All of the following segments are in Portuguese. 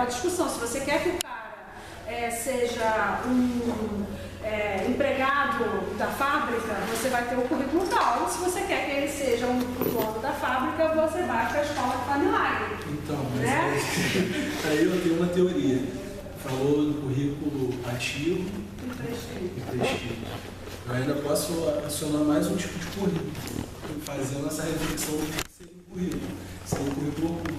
discussão. Se você quer que o cara seja um empregado da fábrica, você vai ter o currículo tal. E se você quer que ele seja o dono da fábrica, você vai para a escola que faz milagre. Então, mas aí eu tenho uma teoria. Falou do currículo ativo e prescrito. Eu ainda posso acionar mais um tipo de currículo, fazendo essa reflexão do que seria um currículo. Seria um currículo oculto.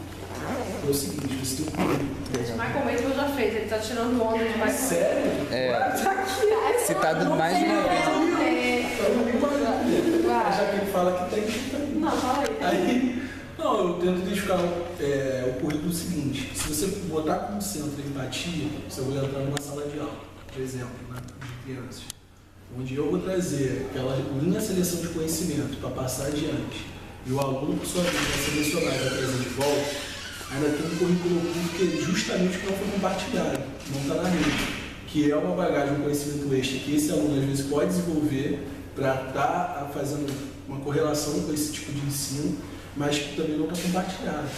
É o seguinte, você tem um currículo. Michael Mason já fez, ele está tirando onda de Michael. Sério? Tá aqui. Citado mais de uma vez. Já que ele fala que tem. Não, fala aí. Não, eu tento identificar o currículo seguinte. Se você botar como centro a empatia, você vai entrar numa sala de aula, por exemplo, né, de crianças, onde eu vou trazer aquela linha seleção de conhecimento para passar adiante, e o aluno, por sua vez, vai selecionar e vai trazer de volta, ainda tem um currículo oculto que é justamente o que não foi compartilhado, não está na rede, que é uma bagagem, um conhecimento extra que esse aluno às vezes pode desenvolver para estar fazendo uma correlação com esse tipo de ensino, mas que também não está compartilhado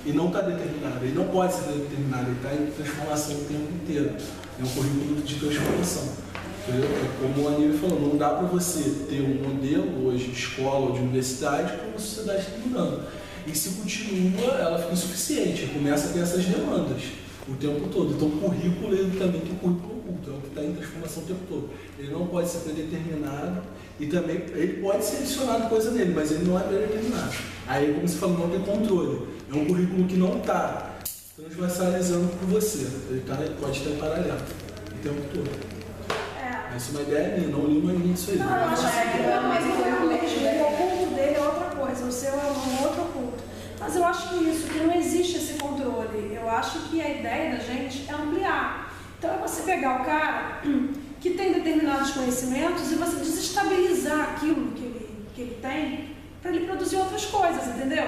e não está determinado. Ele não pode ser determinado, ele está em transformação o tempo inteiro. É um currículo de transformação. Como a Nívia falou, não dá para você ter um modelo hoje de escola ou de universidade como a sociedade está mudando. E se continua, ela fica insuficiente, começa a ter essas demandas o tempo todo. Então o currículo ele também tem currículo oculto, é o que está em transformação o tempo todo. Ele não pode ser predeterminado e também ele pode ser adicionado coisa nele, mas ele não é predeterminado. Aí, como você falou, não tem controle. É um currículo que não está transversalizando por você. Ele pode estar em paralelo o tempo todo. Essa é uma ideia minha, não li uma linha disso aí. Não, mas o oculto dele é outra coisa, o seu é um outro oculto. Mas eu acho que não existe esse controle. Eu acho que a ideia da gente é ampliar. Então é você pegar o cara que tem determinados conhecimentos e você desestabilizar aquilo que ele tem para ele produzir outras coisas, entendeu?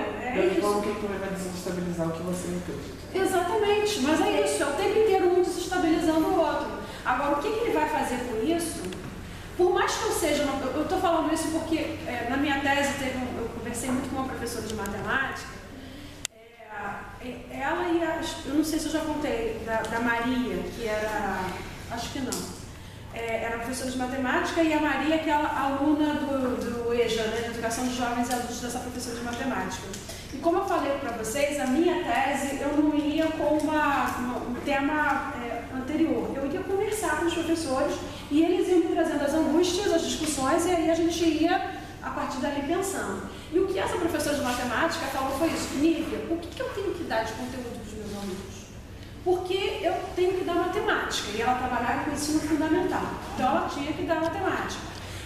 Isso. Como que ele vai desestabilizar o que você não tem? Exatamente, mas é isso, é o tempo inteiro um desestabilizando o outro. Agora, o que ele vai fazer com isso? Por mais que eu seja, eu estou falando isso porque na minha tese eu conversei muito com uma professora de matemática, ela e eu não sei se eu já contei, da Maria, que era, acho que não, era professora de matemática, e a Maria, que é aluna do EJA, né, de Educação de Jovens e Adultos, dessa professora de matemática. E como eu falei para vocês, a minha tese, eu não ia com um tema anterior, eu ia conversar com os professores e eles iam me trazendo as angústias, as discussões, e aí a gente ia, a partir dali, pensando. E o que essa professora de matemática falou foi isso: Nívia, o que eu tenho que dar de conteúdo para os meus alunos? Porque eu tenho que dar matemática, e ela trabalhava com ensino fundamental, então ela tinha que dar matemática.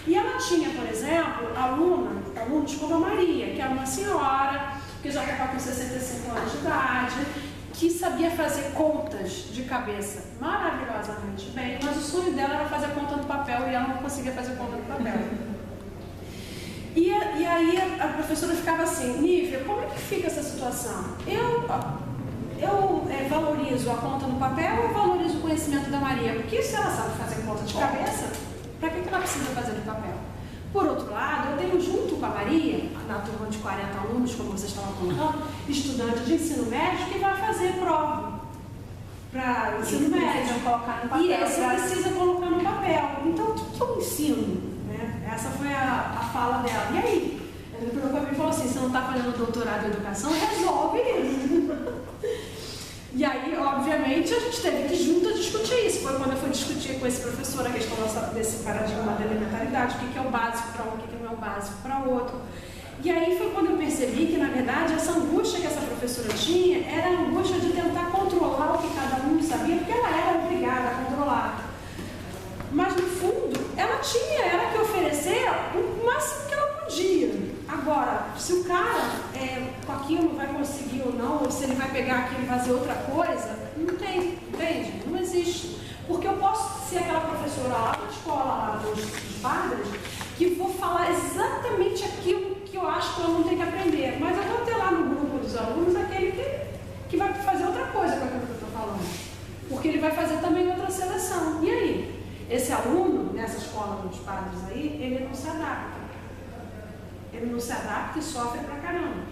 E ela tinha, por exemplo, alunos como a Maria, que era uma senhora, que já estava com 65 anos de idade, que sabia fazer contas de cabeça maravilhosamente bem, mas o sonho dela era fazer conta no papel e ela não conseguia fazer conta no papel. E aí a professora ficava assim: Nívia, como é que fica essa situação? Eu valorizo a conta no papel ou valorizo o conhecimento da Maria? Porque se ela sabe fazer conta de cabeça, para que ela precisa fazer no papel? Por outro lado, eu tenho junto com a Maria, na turma de 40 alunos, como vocês estavam colocando, estudante de ensino médio que vai fazer prova para ensino médio, colocar no papel, e esse precisa colocar no papel. Então, o que eu ensino? Né? Essa foi a fala dela. E aí? Ele perguntou para mim e falou assim: você não está fazendo doutorado em educação? Resolve isso. E aí, obviamente, a gente teve que junto discutir isso. Foi quando eu fui discutir com esse professor a questão desse paradigma da elementaridade, o que é o básico para um, o que não é o básico para o outro. E aí foi quando eu percebi que, na verdade, essa angústia que essa professora tinha era a angústia de tentar controlar o que cada um sabia, porque ela era obrigada a controlar. Mas, no fundo, ela tinha que oferecer o máximo que ela podia. Agora, se o cara com aquilo vai conseguir ou não, ou se ele vai pegar aquilo e fazer outra coisa, não tem, entende? Não existe. Porque eu posso ser aquela professora lá na escola, lá dos padres, que vou falar exatamente aquilo que eu acho que o aluno tem que aprender, mas eu vou ter lá no grupo dos alunos aquele que vai fazer outra coisa com aquilo que eu estou falando. Porque ele vai fazer também outra seleção. E aí? Esse aluno, nessa escola dos padres aí, ele não se adapta. Ele não se adapta e sofre pra caramba.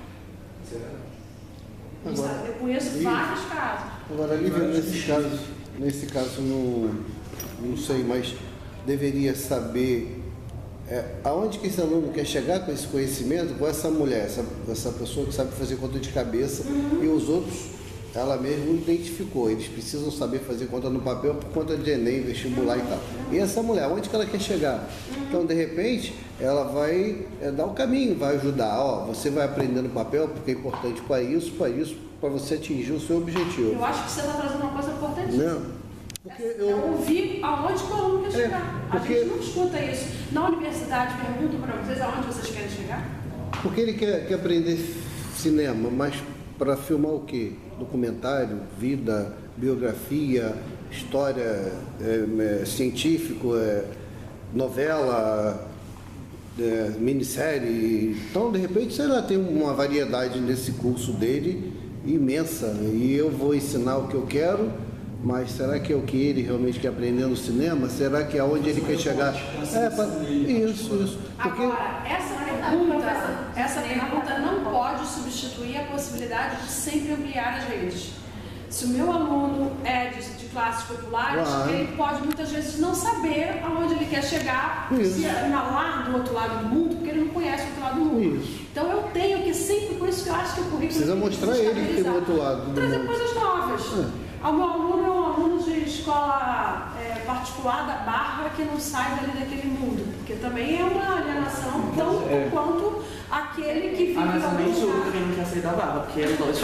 Eu conheço vários casos. Agora, Lívia, nesse caso não sei, mas deveria saber aonde que esse aluno quer chegar com esse conhecimento, com essa mulher, essa pessoa que sabe fazer conta de cabeça, e os outros, ela mesma identificou, eles precisam saber fazer conta no papel por conta de Enem, vestibular e tal. E essa mulher, aonde que ela quer chegar? Então, de repente, ela vai dar o caminho, vai ajudar. Você vai aprender no papel porque é importante para isso, para você atingir o seu objetivo. Eu acho que você está trazendo uma coisa importantíssima. Não. Porque ouvir aonde que o aluno quer chegar. A gente não escuta isso. Na universidade, pergunto para vocês aonde vocês querem chegar. Porque ele quer aprender cinema, mas para filmar o quê? Documentário, vida, biografia, história, científico, novela, minissérie. Então, de repente, sei lá, tem uma variedade nesse curso dele imensa. E eu vou ensinar o que eu quero, mas será que é o que ele realmente quer aprender no cinema? Será que é onde ele quer chegar? Isso. Porque... Agora, essa pergunta não pode substituir a possibilidade de sempre ampliar as redes. Se o meu aluno é de classes populares, ele pode muitas vezes não saber aonde ele quer chegar, se lá do outro lado do mundo, porque ele não conhece o outro lado do mundo. Isso. Então eu tenho que sempre, por isso que eu acho que o currículo precisa mostrar ele que tem o outro lado do trazer mundo. coisas novas. O meu aluno é um aluno de escola particular da Barra que não sai dali daquele mundo, porque também é uma alienação tão quanto aquele que vive mas no também sou lugar. quem não quer sair da Barra, porque é nós.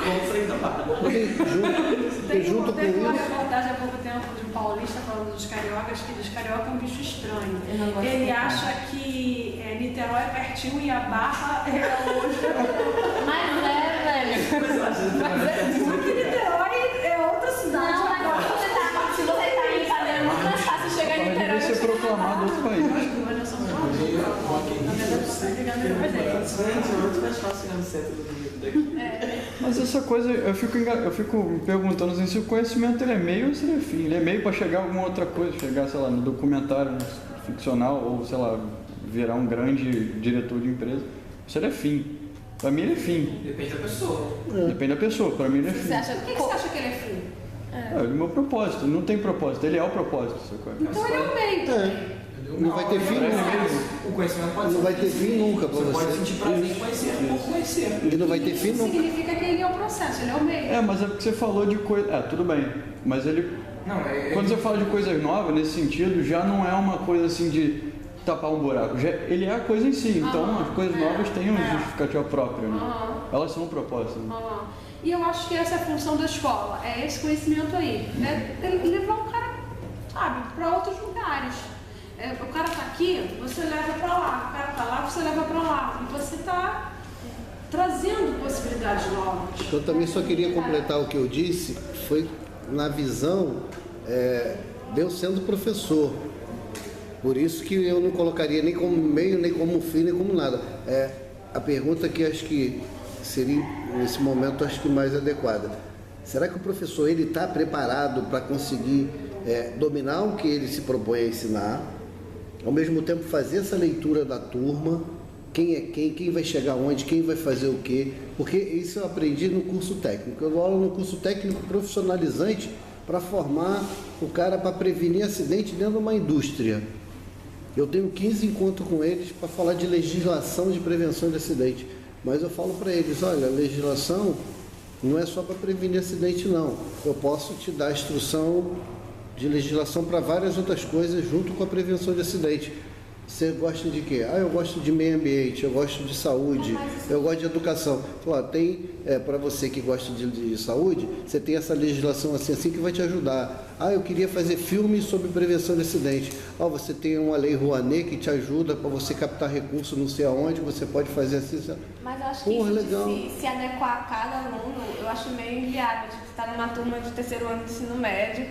Como sair da Barra? Junto com Teve uma isso... reportagem há pouco tempo de um paulista falando dos cariocas, que diz carioca é um bicho estranho. Ele acha que Niterói é pertinho e a Barra é longe. Mas velho. Porque Niterói é outra cidade. Não, mas se você tá em Ipanema, é muito mais fácil chegar em Niterói. Devia ser proclamado outro país. Na verdade, você está ligando em Nova Gente, é muito mais fácil chegar no centro do Rio daqui. Mas essa coisa, eu fico me perguntando assim, se o conhecimento ele é meio ou se ele é fim. Ele é meio para chegar a alguma outra coisa, chegar, sei lá, no documentário ficcional ou, sei lá, virar um grande diretor de empresa. Isso ele é fim. Para mim ele é fim. Depende da pessoa. Depende da pessoa, para mim ele é fim. Por que você acha que ele é fim? É o meu propósito, não tem propósito, ele é o propósito. Então ele é o meio. Não vai ter fim O conhecimento pode Não vai ter fim nunca para Você pode você. sentir prazer em conhecer ou conhecer. E não vai ter fim Isso nunca. significa que ele é o processo, ele é o meio. Mas é porque você falou de coisa... tudo bem, mas ele... Não, Quando você fala de coisas novas, nesse sentido, já não é uma coisa assim de tapar um buraco. Ele é a coisa em si, então as coisas novas têm uma justificativa própria, né? Elas são um propósito. Né? E eu acho que essa é a função da escola, é esse conhecimento aí. É levar o cara, sabe, para outros lugares. O cara tá aqui, você leva para lá. O cara tá lá, você leva para lá. E você tá trazendo possibilidades novas. Eu também só queria completar o que eu disse, foi na visão de eu sendo professor. Por isso que eu não colocaria nem como meio, nem como fim, nem como nada. A pergunta que acho que seria, nesse momento, acho que mais adequada. Será que o professor ele está preparado para conseguir dominar o que ele se propõe a ensinar, ao mesmo tempo fazer essa leitura da turma, quem é quem vai chegar onde, quem vai fazer o quê? Porque isso eu aprendi no curso técnico. Eu dou aula no curso técnico profissionalizante para formar o cara para prevenir acidente dentro de uma indústria. Eu tenho 15 encontros com eles para falar de legislação de prevenção de acidente. Mas eu falo para eles, olha, a legislação não é só para prevenir acidente, não. Eu posso te dar instrução de legislação para várias outras coisas junto com a prevenção de acidente. Você gosta de quê? Eu gosto de meio ambiente, eu gosto de saúde, eu gosto de educação. Tem, para você que gosta de saúde, você tem essa legislação assim que vai te ajudar. Eu queria fazer filme sobre prevenção de acidente. Você tem uma lei Rouanet que te ajuda para você captar recursos não sei aonde, você pode fazer assim. Mas eu acho que isso de se adequar a cada aluno, eu acho meio inviável. Tipo, você está numa turma de terceiro ano de ensino médio,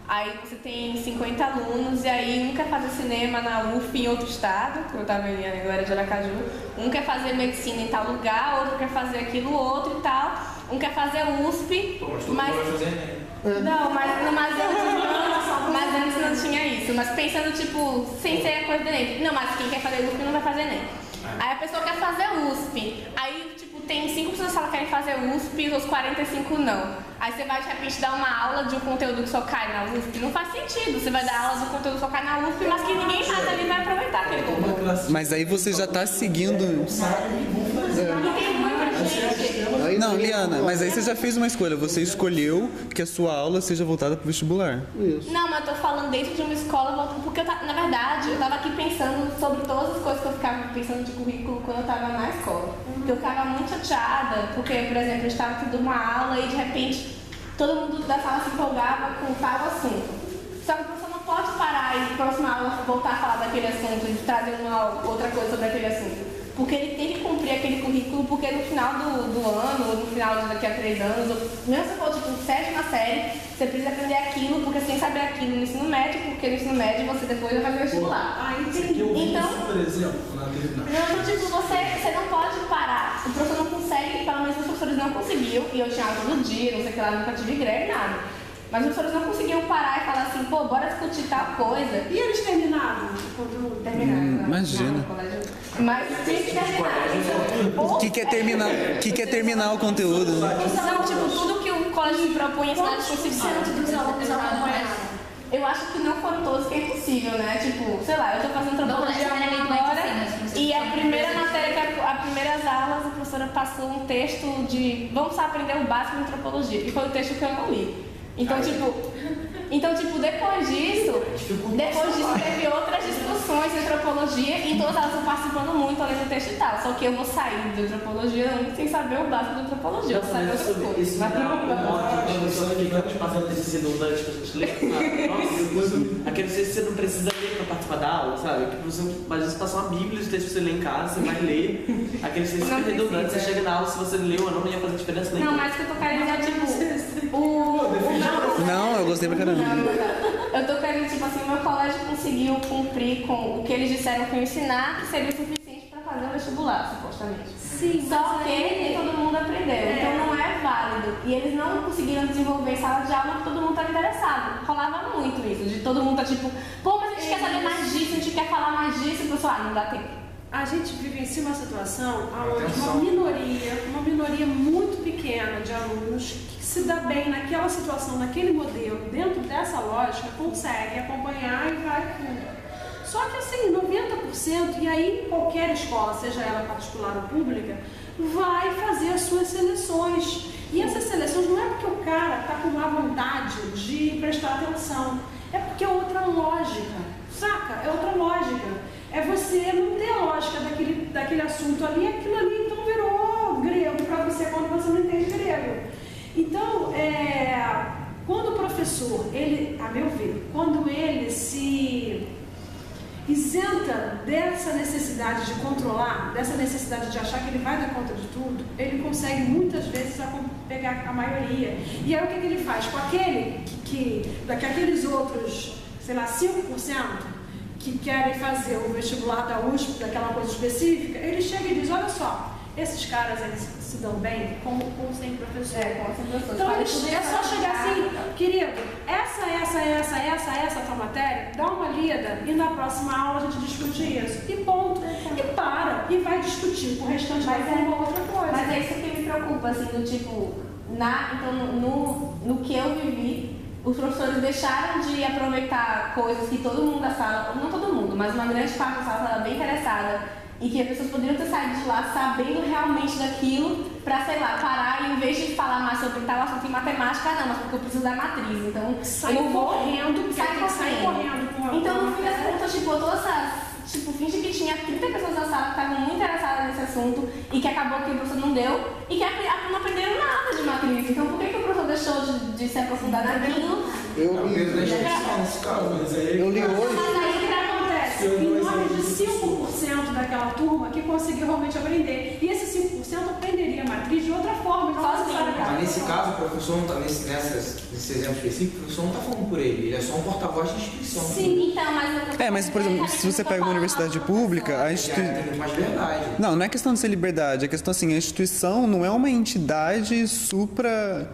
aí você tem 50 alunos e aí um quer fazer cinema na UF em outro estado, que eu estava em agora de Aracaju, um quer fazer medicina em tal lugar, outro quer fazer aquilo, outro e tal, um quer fazer USP, mas antes não tinha isso, mas pensando tipo, sem ser a coisa do Enem, não, mas quem quer fazer USP não vai fazer Enem. Aí a pessoa quer fazer USP, aí tipo, tem 5% da sala que querem fazer USP e os outros 45% não. Aí você vai de repente dar uma aula de um conteúdo que só cai na USP. Não faz sentido. Você vai dar aula do conteúdo que só cai na USP, mas que ninguém mais ali vai aproveitar aquele conteúdo. Mas aí você já tá seguindo... E tem muita gente. Não, Liana, mas aí você já fez uma escolha. Você escolheu que a sua aula seja voltada pro vestibular. Isso. Não, mas eu tô falando dentro de uma escola, porque na verdade eu tava aqui pensando sobre todas as coisas que eu ficava pensando de currículo quando eu tava na escola. Porque eu ficava muito chateada, porque, por exemplo, a gente tava aqui dando uma aula e de repente todo mundo da sala se empolgava com tal assunto. Só que o professor não pode parar e na próxima aula voltar a falar daquele assunto e trazer uma outra coisa sobre aquele assunto. Porque ele tem que cumprir aquele currículo, porque no final do ano, ou no final de daqui a 3 anos, ou mesmo se for tipo 7ª série, você precisa aprender aquilo, porque você tem que saber aquilo no ensino médio, porque no ensino médio você depois vai fazer vestibular. Ah, entendi. Então, por exemplo, na terminar. não, tipo, você não pode parar. O professor não consegue, pelo menos os professores não conseguiam, e eu tinha aula todo dia, não sei o que lá, nunca tive greve, nada. Mas os professores não conseguiam parar e falar assim, pô, bora discutir tal coisa. E eles terminaram o conteúdo? Terminaram. Imagina. Mas tem que terminar. O que quer terminar? O que quer terminar o conteúdo? Né? Não, tipo, tudo que o colégio se propõe a ensinar de conseguir. Dos alunos acompanharam? Eu acho que não foram todos que é impossível, né? Tipo, sei lá, eu tô fazendo antropologia agora e a primeira matéria, as primeiras aulas, a professora passou um texto de vamos aprender o básico de antropologia, que foi o texto que eu não li. Então, tipo, depois disso teve outras discussões de antropologia e todas elas estão participando muito além do texto e tal. Só que eu vou sair de antropologia sem saber o básico de antropologia, eu vou saber outras coisas. Isso me dá um modo de professora que vai passando esses redundantes pra gente ler. Nossa, aquele texto você não precisa ler pra participar da aula, sabe? Que você, às vezes passa uma bíblia de texto pra você ler em casa, você vai ler. Aquele texto super redundante, você chega na aula, se você leu ou não ia fazer diferença nenhuma. Não, mas o que eu tô querendo é, tipo, Não, eu gostei pra caramba. Eu tô querendo, tipo assim, o meu colégio conseguiu cumprir com o que eles disseram que eu ensinar, que seria o suficiente pra fazer o vestibular, supostamente. Sim, Só que nem todo mundo aprendeu, então não é válido. E eles não conseguiram desenvolver em sala de aula porque todo mundo estava interessado. Rolava muito isso, de todo mundo tá tipo, pô, mas a gente quer saber mais disso, a gente quer falar mais disso, e o pessoal, não dá tempo. A gente vivencia uma situação onde uma minoria muito pequena de alunos que se dá bem naquela situação, naquele modelo, dentro dessa lógica, consegue acompanhar e vai fundo. Só que assim, 90%, e aí qualquer escola, seja ela particular ou pública, vai fazer as suas seleções. E essas seleções não é porque o cara está com má vontade de prestar atenção, é porque é outra lógica, saca? É outra lógica. É você não ter a lógica daquele assunto ali, aquilo ali então virou grego para você quando você não entende grego. Então, quando o professor, ele, a meu ver, quando ele se isenta dessa necessidade de controlar, dessa necessidade de achar que ele vai dar conta de tudo, ele consegue muitas vezes pegar a maioria. E aí o que ele faz? Com daqueles outros, sei lá, 5%, que querem fazer o vestibular da USP, daquela coisa específica, ele chega e diz, olha só, esses caras eles se dão bem com o sem professor. Então é só chegar assim, querido, essa tua matéria, dá uma lida e na próxima aula a gente discute isso. E ponto. E para, e vai discutir com o restante da forma outra coisa. Mas é isso que me preocupa, assim, do tipo, então no que eu vivi, os professores deixaram de aproveitar coisas que todo mundo da sala, não todo mundo, mas uma grande parte da sala estava bem interessada e que as pessoas poderiam ter saído de lá sabendo realmente daquilo para, sei lá, parar e em vez de falar mais sobre tal assunto em matemática, não, mas porque eu preciso da matriz, então sai eu não vou correndo. Então, no fim das contas, tipo, todas essas... Tipo, finge que tinha 30 pessoas na sala que estavam muito interessadas nesse assunto e que acabou que o professor não deu e que não aprenderam nada de matriz. Então, por que o professor deixou de se aprofundar naquilo? Eu li hoje. Mas aí o que acontece? Tem mais de 5% daquela turma que conseguiu realmente aprender. E esse 5% aprenderia a matriz de outra forma. Mas nesse caso, o professor não está, nesse exemplo específico, o professor não está falando por ele é só um porta-voz de instituição. Sim, então, mas por exemplo, se você pega uma universidade pública, a instituição... Tem mais liberdade. Não é questão de ser liberdade, é questão assim, a instituição não é uma entidade supra...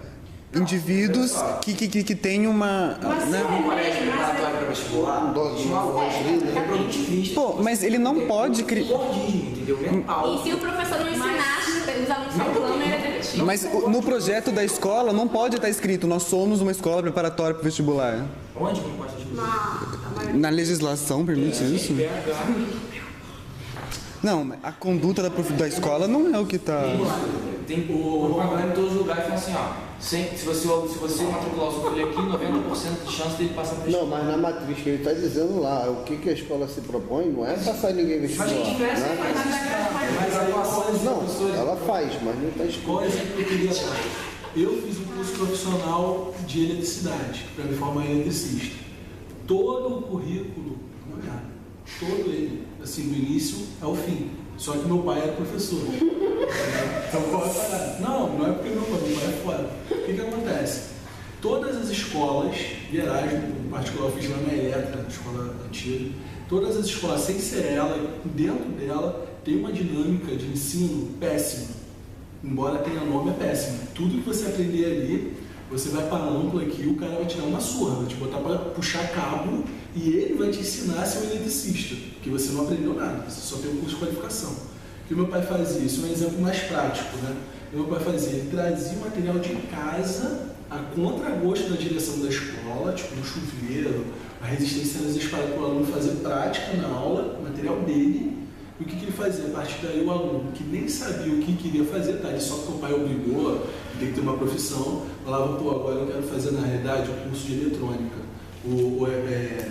indivíduos que tem uma... Né? Um colégio preparatório para vestibular, tinha uma voz reprodutivista. Pô, mas ele não pode criar... Entendeu? Mental. E se o professor não ensinasse, os alunos reclama, ele é demitido. Mas no projeto da escola não pode estar escrito nós somos uma escola preparatória para o vestibular. Onde não pode estar? Na legislação permite isso? Não, a conduta da escola não é o que está... Tem propaganda em todos os lugares que fala assim, ó, se você matricular o seu filho aqui, 90% de chance dele passar por Não, mas na matriz que ele está dizendo lá, o que a escola se propõe não é passar ninguém vestibular. Mas aí Não, ela faz, mas não está escrito. Qual exemplo eu queria dar? Eu fiz um curso profissional de eletricidade, para me formar em eletricista. Todo o currículo, todo ele, assim, do início ao fim. Só que meu pai era professor. Então, qual é a parada? Não é porque meu pai é fora. O que acontece? Todas as escolas gerais, em particular eu fiz lá na Eletra, escola antiga, todas as escolas, sem ser ela, dentro dela, tem uma dinâmica de ensino péssima. Embora tenha nome, é péssimo. Tudo que você aprender ali, você vai para a ampla aqui, o cara vai te dar uma surra, vai te botar para puxar cabo e ele vai te ensinar a ser um eletricista, que você não aprendeu nada, você só tem um curso de qualificação. O que o meu pai fazia? Isso é um exemplo mais prático, né? O meu pai fazia, ele trazia o material de casa a contragosto da direção da escola, tipo no chuveiro, a resistência nas espadas para o aluno fazer prática na aula, o material dele. E o que ele fazia? A partir daí o aluno, que nem sabia o que queria fazer, tá? Ele só porque o pai obrigou, tem que ter uma profissão, falava, pô, agora eu quero fazer na realidade um curso de eletrônica,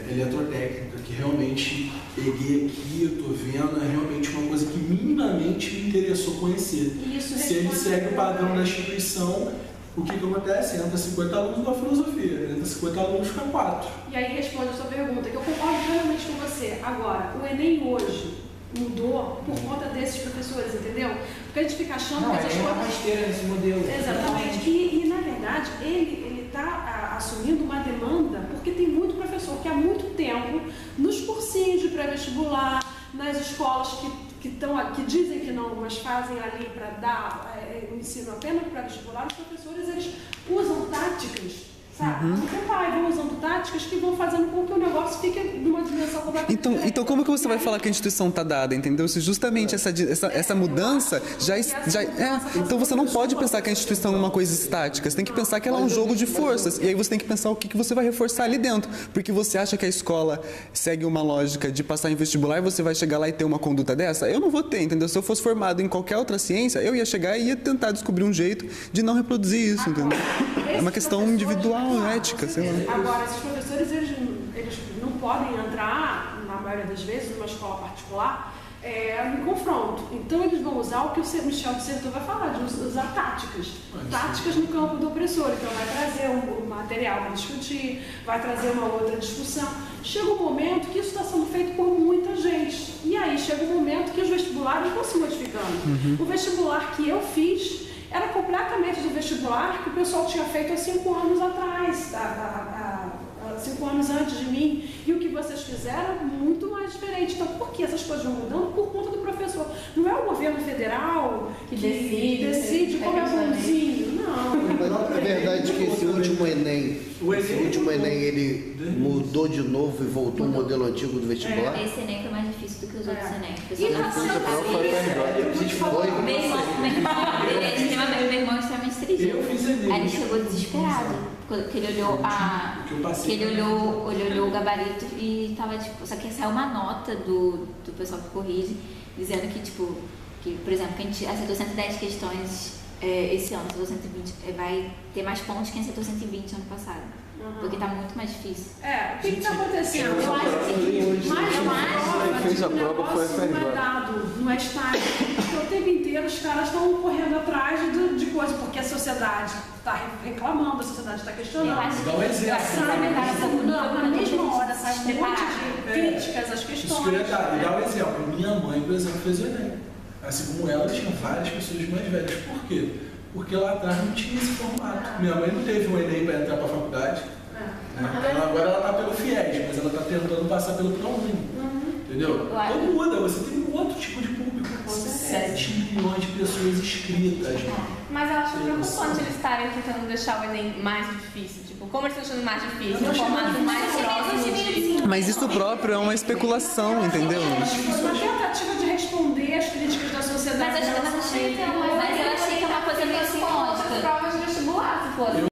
eletrotécnica, que realmente peguei aqui, eu tô vendo, é realmente uma coisa que minimamente me interessou conhecer. Se ele segue o padrão da instituição, o que acontece? Entra 50 alunos na filosofia, entra 50 alunos fica 4. E aí responde a sua pergunta, que eu concordo plenamente com você. Agora, o Enem hoje mudou por conta desses professores, entendeu? Porque a gente fica achando que essas coisas... Não, é uma esteira nesse modelo. Exatamente. E na verdade, ele está assumindo uma demanda, porque tem muito professor que há muito tempo, nos cursinhos de pré-vestibular, nas escolas que dizem que não, mas fazem ali para dar o ensino apenas para vestibular, os professores eles usam táticas, sabe? Vão usando táticas que vão fazendo com que o negócio fique numa dimensão completamente diferente. Então como que você vai falar que a instituição está dada, entendeu? Se justamente essa mudança então você não pode pensar que a instituição é uma coisa estática, você tem que pensar que ela é um jogo de forças, e aí você tem que pensar o que você vai reforçar ali dentro, porque você acha que a escola segue uma lógica de passar em vestibular e você vai chegar lá e ter uma conduta dessa? Eu não vou ter, entendeu? Se eu fosse formado em qualquer outra ciência, eu ia chegar e ia tentar descobrir um jeito de não reproduzir isso, entendeu? É uma questão individual, ética, sei lá. Agora, esses professores, eles não podem entrar, na maioria das vezes, numa escola particular, em confronto. Então, eles vão usar o que o Michel Dissertor vai falar, de usar táticas. Táticas no campo do opressor. Então, vai trazer um material para discutir, vai trazer uma outra discussão. Chega um momento que isso está sendo feito por muita gente. E aí, chega um momento que os vestibulares vão se modificando. O vestibular que eu fiz era completamente do vestibular que o pessoal tinha feito há 5 anos atrás, 5 anos antes de mim, e o que vocês fizeram é muito mais diferente. Então, por que essas coisas vão mudando? Por conta do professor. Não é o governo federal que decide como é bonzinho, não. É verdade que esse último Enem, ele mudou de novo e voltou ao modelo antigo do vestibular? Esse Enem foi mais difícil do que os outros Enem. Meu irmão é extremamente inteligente. Aí ele chegou desesperado, porque ele olhou o gabarito e tava tipo, só que saiu uma nota do pessoal que corrige, dizendo que, tipo, que, por exemplo, que a gente acertou 110 questões esse ano, acertou 120, vai ter mais pontos que acertou 120 ano passado. Porque tá muito mais difícil. O que está acontecendo? Eu acho que fez a prova foi não é dado, não é estático. Porque o tempo inteiro os caras estão correndo atrás de coisas, porque a sociedade está reclamando, a sociedade está questionando. Dá um exemplo. Na mesma hora sai um monte de críticas às questões. Isso que eu ia dar. Dá um exemplo. Minha mãe, por exemplo, fez o Enem. Assim como ela, tinha várias pessoas mais velhas. Por quê? Porque lá atrás não tinha esse formato. Minha mãe não teve um Enem para entrar para a faculdade. Agora ela está pelo FIES, mas ela está tentando passar pelo ProUni. Entendeu? Então muda, você tem um outro tipo de público. 7 milhões de pessoas inscritas. Mas eu acho preocupante eles estarem tentando deixar o Enem mais difícil. Tipo, como eles estão achando mais difícil? Um formato mais próximo. Mas isso próprio é uma especulação, entendeu? Uma tentativa de responder às críticas da sociedade. Mas eu achei que é foda.